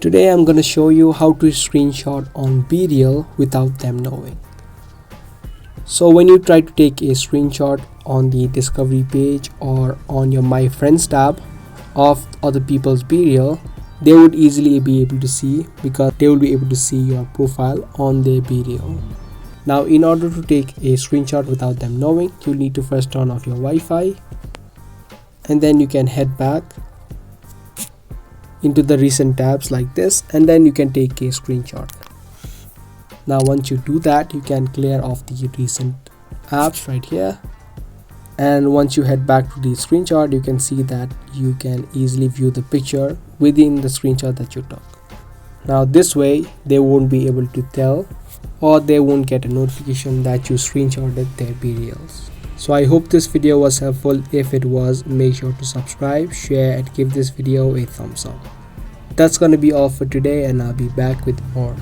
Today I'm going to show you how to screenshot on BeReal without them knowing. So when you try to take a screenshot on the discovery page or on your My Friends tab of other people's BeReal, they would easily be able to see because they will be able to see your profile on their BeReal. Now in order to take a screenshot without them knowing, you need to first turn off your Wi-Fi and then you can head back into the recent tabs like this, and then you can take a screenshot. Now once you do that, you can clear off the recent apps right here, and once you head back to the screenshot, you can see that you can easily view the picture within the screenshot that you took. Now this way they won't be able to tell, or they won't get a notification that you screenshotted their BeReals. So I hope this video was helpful. If it was, make sure to subscribe, share and give this video a thumbs up. That's gonna be all for today, and I'll be back with more.